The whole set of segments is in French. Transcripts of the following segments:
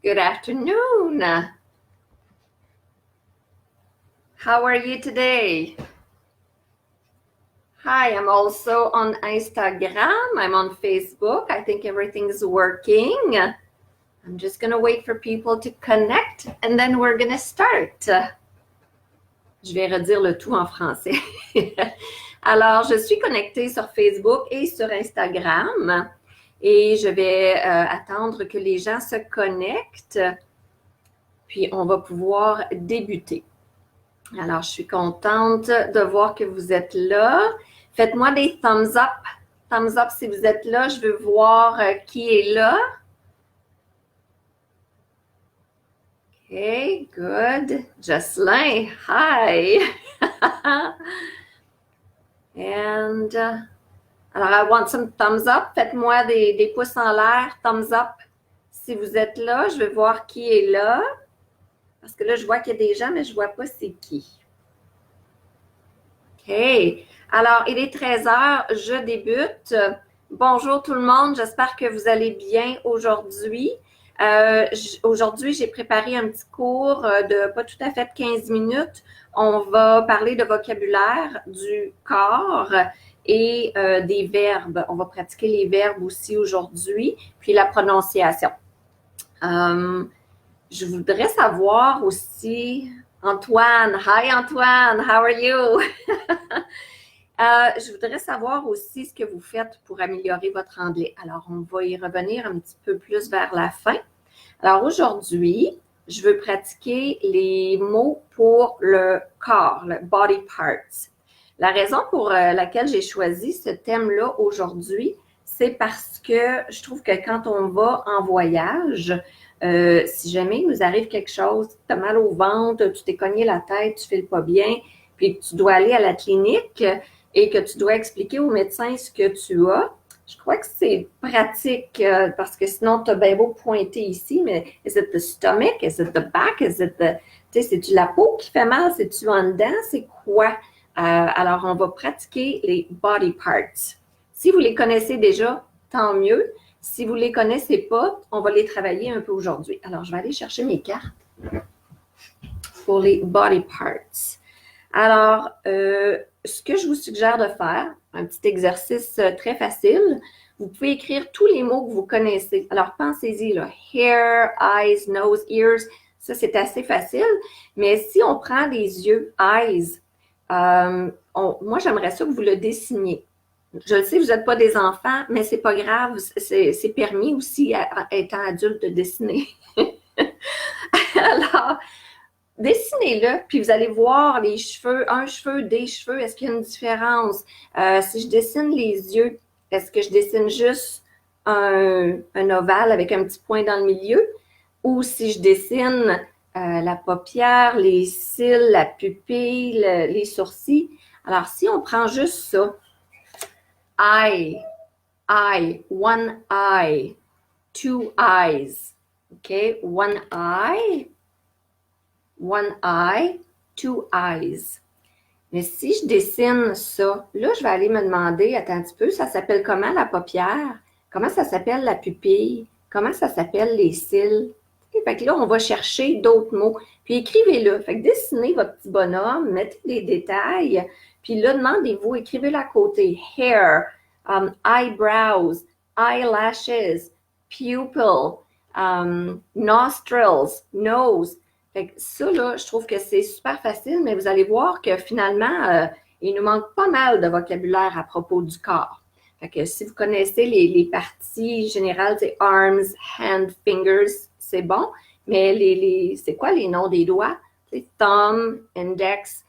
Good afternoon. How are you today? Hi, I'm also on Instagram. I'm on Facebook. I think everything is working. I'm just going to wait for people to connect and then we're going to start. Je vais redire le tout en français. Alors, je suis connectée sur Facebook et sur Instagram et je vais attendre que les gens se connectent, puis on va pouvoir débuter. Alors, je suis contente de voir que vous êtes là. Faites-moi des thumbs up. Thumbs up si vous êtes là. Je veux voir qui est là. Okay, good. Jocelyn, hi. And, alors, I want some thumbs up. Faites-moi des pouces en l'air. Thumbs up si vous êtes là. Je veux voir qui est là. Parce que là, je vois qu'il y a des gens, mais je ne vois pas c'est qui. OK. Alors, il est 13 heures, je débute. Bonjour tout le monde, j'espère que vous allez bien aujourd'hui. Aujourd'hui, j'ai préparé un petit cours de pas tout à fait 15 minutes. On va parler de vocabulaire, du corps et des verbes. On va pratiquer les verbes aussi aujourd'hui, puis la prononciation. Je voudrais savoir aussi, Antoine. Hi Antoine, how are you? Je voudrais savoir aussi ce que vous faites pour améliorer votre anglais. Alors, on va y revenir un petit peu plus vers la fin. Alors, aujourd'hui, je veux pratiquer les mots pour le corps, le body parts. La raison pour laquelle j'ai choisi ce thème-là aujourd'hui, c'est parce que je trouve que quand on va en voyage, si jamais il nous arrive quelque chose, tu as mal au ventre, tu t'es cogné la tête, tu ne files pas bien, puis que tu dois aller à la clinique et que tu dois expliquer au médecin ce que tu as, je crois que c'est pratique parce que sinon, tu as bien beau pointer ici, mais is it the stomach? Is it the back? Is it the... Tu sais, c'est-tu la peau qui fait mal? C'est-tu en dedans? C'est quoi? Alors, on va pratiquer les body parts. Si vous les connaissez déjà, tant mieux. Si vous ne les connaissez pas, on va les travailler un peu aujourd'hui. Alors, je vais aller chercher mes cartes pour les body parts. Alors, ce que je vous suggère de faire, un petit exercice très facile, vous pouvez écrire tous les mots que vous connaissez. Alors, pensez-y, là, hair, eyes, nose, ears, ça c'est assez facile. Mais si on prend les yeux, eyes, moi j'aimerais ça que vous le dessiniez. Je le sais, vous n'êtes pas des enfants, mais c'est pas grave, c'est permis aussi, étant adulte, de dessiner. Alors, dessinez-le, puis vous allez voir les cheveux, un cheveu, des cheveux, est-ce qu'il y a une différence? Si je dessine les yeux, est-ce que je dessine juste un ovale avec un petit point dans le milieu? Ou si je dessine la paupière, les cils, la pupille, les sourcils? Alors, si on prend juste ça, eye, one eye, two eyes, OK? One eye, two eyes. Mais si je dessine ça, là, je vais aller me demander, attends un petit peu, ça s'appelle comment la paupière? Comment ça s'appelle la pupille? Comment ça s'appelle les cils? Et fait que là, on va chercher d'autres mots. Puis écrivez-le. Fait que dessinez votre petit bonhomme, mettez des détails. Puis là, demandez-vous, écrivez-le à côté. Hair, eyebrows, eyelashes, pupil, nostrils, nose. Fait que ça, là, je trouve que c'est super facile, mais vous allez voir que finalement, il nous manque pas mal de vocabulaire à propos du corps. Fait que si vous connaissez les parties générales, c'est arms, hands, fingers, c'est bon. Mais c'est quoi les noms des doigts? C'est thumb, index.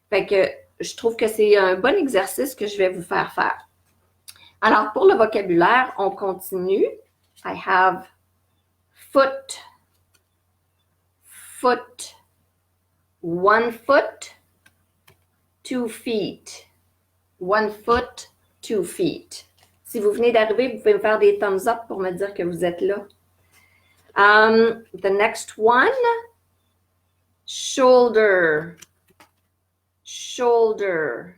Fait que je trouve que c'est un bon exercice que je vais vous faire faire. Alors, pour le vocabulaire, on continue. I have foot, foot, 1 foot, 2 feet. 1 foot, 2 feet. Si vous venez d'arriver, vous pouvez me faire des thumbs up pour me dire que vous êtes là. The next one, shoulder, shoulder,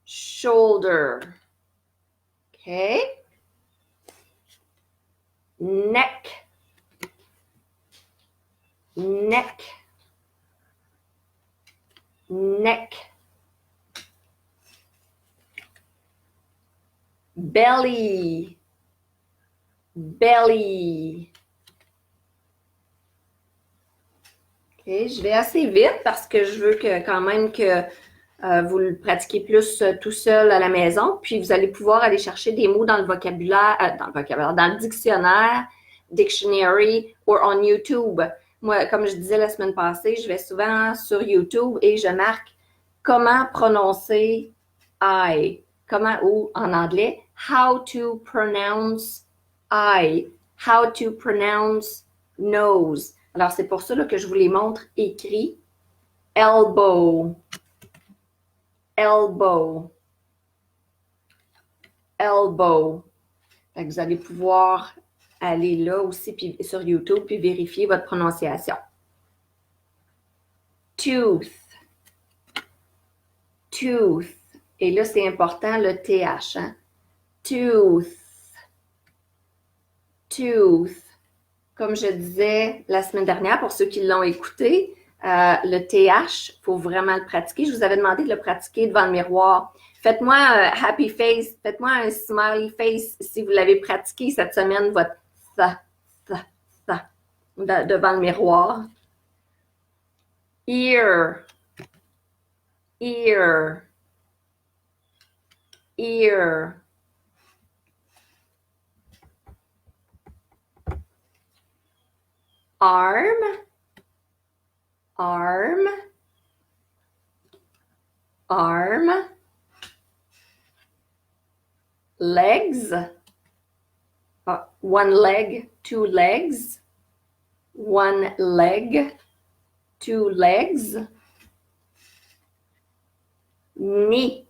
shoulder. Okay. Neck, neck, neck, belly, belly. OK, je vais assez vite parce que je veux que quand même que vous le pratiquiez plus tout seul à la maison. Puis vous allez pouvoir aller chercher des mots dans le vocabulaire, dans le dictionnaire, dictionary ou on YouTube. Moi, comme je disais la semaine passée, je vais souvent sur YouTube et je marque comment prononcer I. Comment, ou en anglais, how to pronounce I. How to pronounce nose. Alors, c'est pour ça là, que je vous les montre écrits. Elbow, elbow, elbow. Fait que vous allez pouvoir aller là aussi puis, sur YouTube puis vérifier votre prononciation. Tooth, tooth. Et là, c'est important le TH. Hein? Tooth, tooth. Comme je disais la semaine dernière, pour ceux qui l'ont écouté, le TH, il faut vraiment le pratiquer. Je vous avais demandé de le pratiquer devant le miroir. Faites-moi un happy face, faites-moi un smiley face si vous l'avez pratiqué cette semaine, votre devant le miroir. Ear, ear, ear. Arm, arm, arm. Legs, one leg, two legs. One leg, two legs. Knee,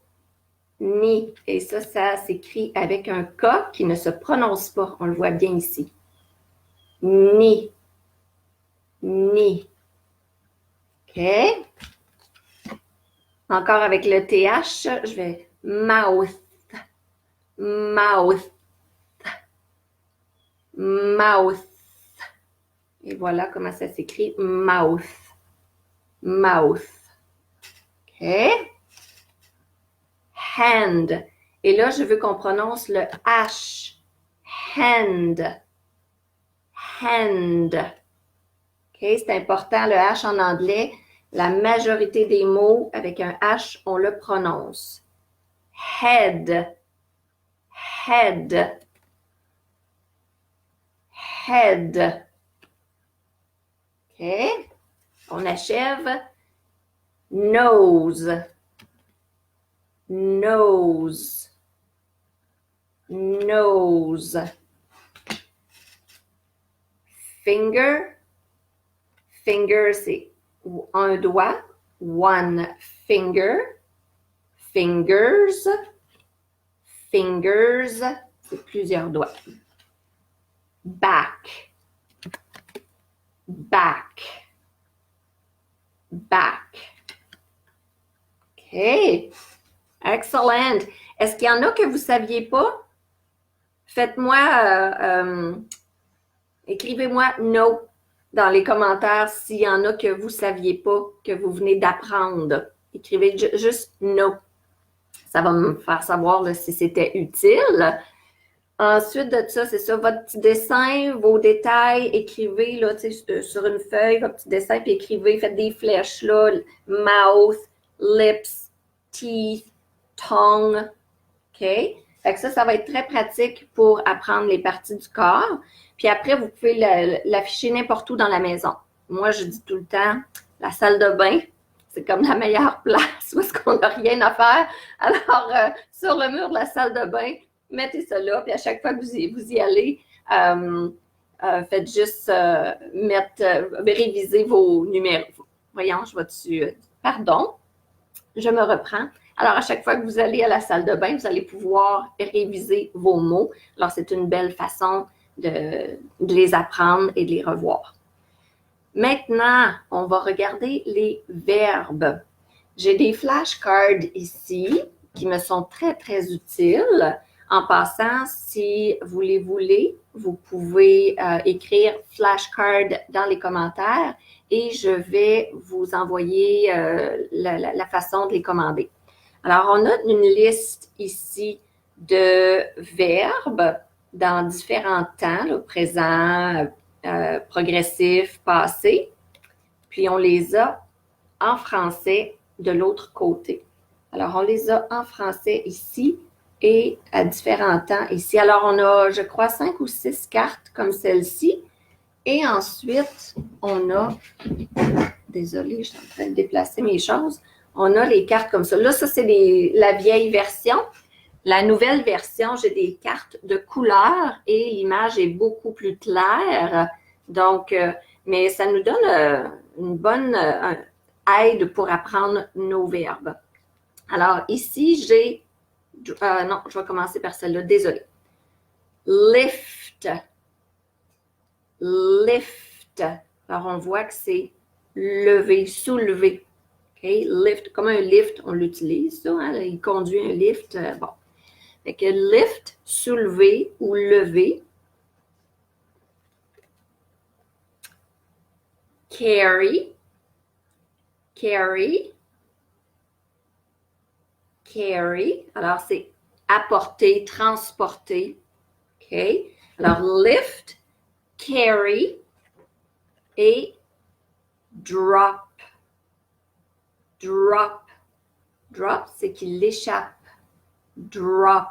knee. Et ça s'écrit avec un K qui ne se prononce pas. On le voit bien ici. Knee. Knee. OK. Encore avec le TH, je vais mouth. Mouth. Mouth. Et voilà comment ça s'écrit. Mouth. Mouth. OK. Hand. Et là, je veux qu'on prononce le H. Hand. Hand. OK, c'est important, le H en anglais. La majorité des mots avec un H, on le prononce. Head. Head. Head. OK. On achève. Nose. Nose. Nose. Finger. Finger, c'est un doigt. One finger. Fingers. Fingers, c'est plusieurs doigts. Back. Back. Back. OK. Excellent. Est-ce qu'il y en a que vous ne saviez pas? Faites-moi, écrivez-moi no dans les commentaires s'il y en a que vous ne saviez pas, que vous venez d'apprendre. Écrivez juste no. Ça va me faire savoir là, si c'était utile. Ensuite de ça, c'est ça, votre petit dessin, vos détails, écrivez là, sur une feuille, votre petit dessin, puis écrivez, faites des flèches là, mouth, lips, teeth, tongue. OK? Fait que ça va être très pratique pour apprendre les parties du corps. Puis après, vous pouvez l'afficher n'importe où dans la maison. Moi, je dis tout le temps, la salle de bain, c'est comme la meilleure place où est-ce qu'on n'a rien à faire. Alors, sur le mur de la salle de bain, mettez ça là, puis à chaque fois que vous y allez, faites juste réviser vos numéros. Voyons, je vais dessus. Pardon, je me reprends. Alors, à chaque fois que vous allez à la salle de bain, vous allez pouvoir réviser vos mots. Alors, c'est une belle façon de les apprendre et de les revoir. Maintenant, on va regarder les verbes. J'ai des flashcards ici qui me sont très, très utiles. En passant, si vous les voulez, vous pouvez écrire flashcard dans les commentaires et je vais vous envoyer la façon de les commander. Alors, on a une liste ici de verbes dans différents temps, le présent, progressif, passé. Puis, on les a en français de l'autre côté. Alors, on les a en français ici et à différents temps ici. Alors, on a, je crois, 5 ou 6 cartes comme celle-ci. Et ensuite, on a, désolée, je suis en train de déplacer mes choses. On a les cartes comme ça. Là, ça, c'est la vieille version. La nouvelle version, j'ai des cartes de couleur et l'image est beaucoup plus claire. Donc, mais ça nous donne une bonne aide pour apprendre nos verbes. Alors, ici, j'ai... non, je vais commencer par celle-là. Désolée. Lift. Lift. Alors, on voit que c'est lever, soulever. OK? Lift, comme un lift, on l'utilise, ça. Hein? Il conduit un lift. Bon. Fait que lift, soulever ou lever. Carry. Carry. Carry. Alors, c'est apporter, transporter. OK? Alors, lift, carry et drop. Drop. Drop, c'est qu'il échappe. Drop.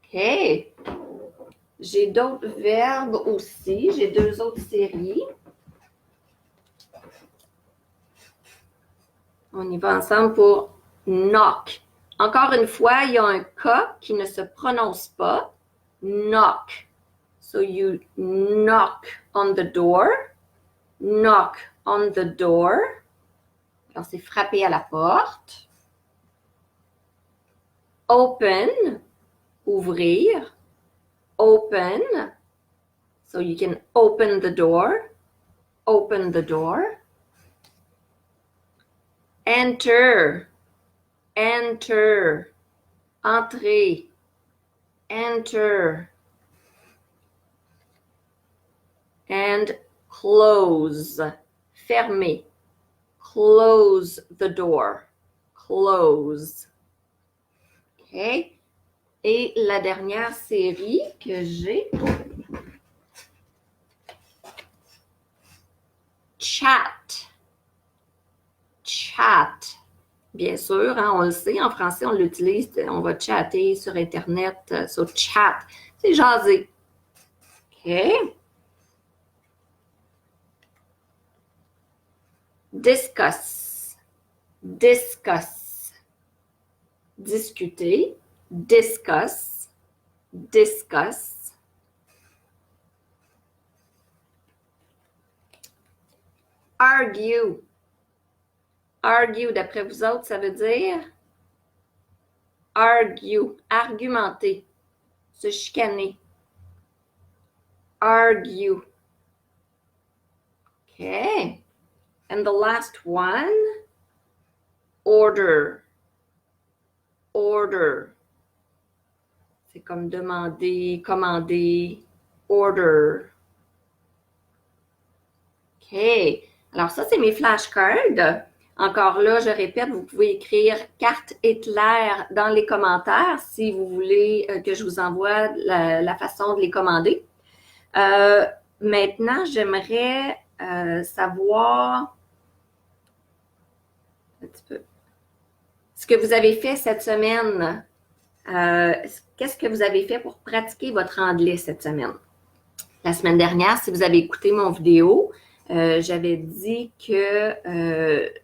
OK. J'ai d'autres verbes aussi. J'ai 2 autres séries. On y va ensemble pour knock. Encore une fois, il y a un K qui ne se prononce pas. Knock. So you knock on the door. Knock on the door. Alors, c'est frapper à la porte. Open. Ouvrir. Open. So you can open the door. Open the door. Enter. Enter. Entrer. Enter. And close. Fermer. Close the door. Close. OK. Et la dernière série que j'ai. Chat. Chat. Bien sûr, hein, on le sait, en français, on l'utilise, on va chatter sur Internet, sur chat. C'est jaser. OK. Discuss. Discuss. Discuter. Discuss. Discuss. Argue. Argue, d'après vous autres, ça veut dire argue, argumenter, se chicaner. Argue. Okay. And the last one, order. Order. C'est comme demander, commander, order. OK. Alors ça, c'est mes flashcards. Encore là, je répète, vous pouvez écrire carte Hitler dans les commentaires si vous voulez que je vous envoie la façon de les commander. Maintenant, j'aimerais savoir un petit peu ce que vous avez fait cette semaine. Qu'est-ce que vous avez fait pour pratiquer votre anglais cette semaine? La semaine dernière, si vous avez écouté mon vidéo, j'avais dit que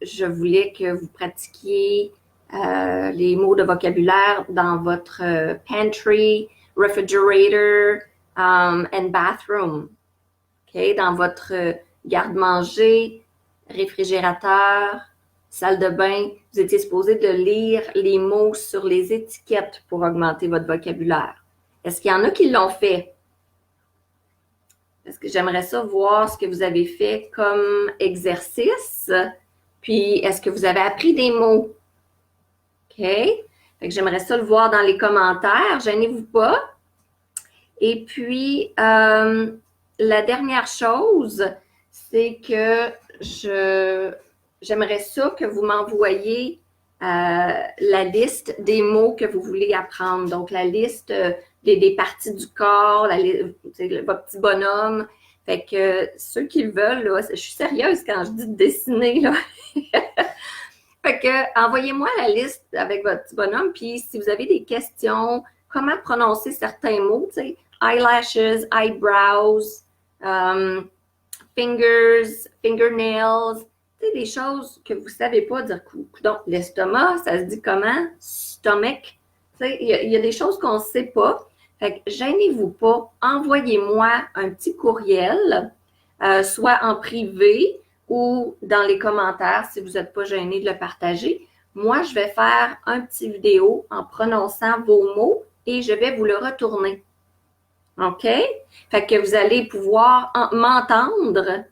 je voulais que vous pratiquiez les mots de vocabulaire dans votre pantry, refrigerator and bathroom. Okay? Dans votre garde-manger, réfrigérateur, salle de bain. Vous étiez supposé de lire les mots sur les étiquettes pour augmenter votre vocabulaire. Est-ce qu'il y en a qui l'ont fait? Parce que j'aimerais ça voir ce que vous avez fait comme exercice. Puis, est-ce que vous avez appris des mots? OK? Fait que j'aimerais ça le voir dans les commentaires. Gênez-vous pas. Et puis, la dernière chose, c'est que j'aimerais ça que vous m'envoyiez la liste des mots que vous voulez apprendre. Donc, la liste des parties du corps, votre petit bonhomme. Fait que ceux qui le veulent, là, je suis sérieuse quand je dis dessiner, là. Fait que envoyez-moi la liste avec votre petit bonhomme. Puis, si vous avez des questions, comment prononcer certains mots, tu sais, eyelashes, eyebrows, fingers, fingernails, tu sais, des choses que vous ne savez pas dire. Donc, l'estomac, ça se dit comment? Stomach. Tu sais, il y a des choses qu'on ne sait pas. Fait que gênez-vous pas. Envoyez-moi un petit courriel, soit en privé ou dans les commentaires si vous n'êtes pas gêné de le partager. Moi, je vais faire un petit vidéo en prononçant vos mots et je vais vous le retourner. OK? Fait que vous allez pouvoir m'entendre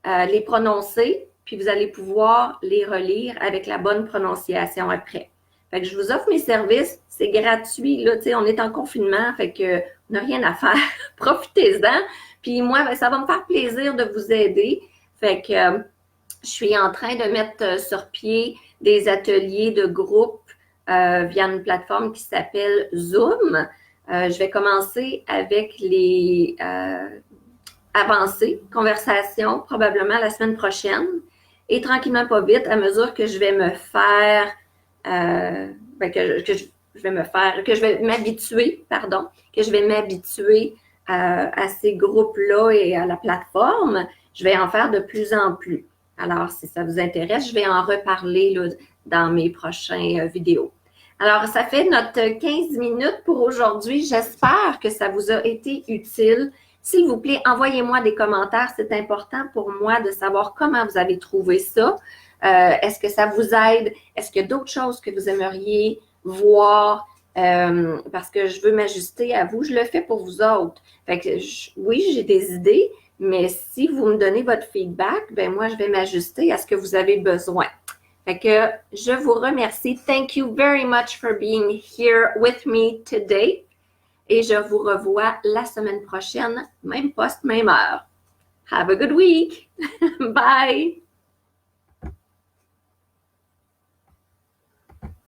les prononcer, puis vous allez pouvoir les relire avec la bonne prononciation après. Fait que je vous offre mes services, c'est gratuit, là, tu sais, on est en confinement, fait que on n'a rien à faire. Profitez-en. Puis moi, ben, ça va me faire plaisir de vous aider. Fait que je suis en train de mettre sur pied des ateliers de groupe via une plateforme qui s'appelle Zoom. Je vais commencer avec les avancées, conversations, probablement la semaine prochaine. Et tranquillement, pas vite, à mesure que je vais me faire, que je vais m'habituer, pardon, que je vais m'habituer à ces groupes-là et à la plateforme, je vais en faire de plus en plus. Alors, si ça vous intéresse, je vais en reparler là, dans mes prochaines vidéos. Alors, ça fait notre 15 minutes pour aujourd'hui. J'espère que ça vous a été utile. S'il vous plaît, envoyez-moi des commentaires. C'est important pour moi de savoir comment vous avez trouvé ça. Est-ce que ça vous aide? Est-ce qu'il y a d'autres choses que vous aimeriez voir? Parce que je veux m'ajuster à vous. Je le fais pour vous autres. Fait que oui, j'ai des idées, mais si vous me donnez votre feedback, ben moi, je vais m'ajuster à ce que vous avez besoin. Fait que je vous remercie. Thank you very much for being here with me today. Et je vous revois la semaine prochaine, même poste, même heure. Have a good week. Bye.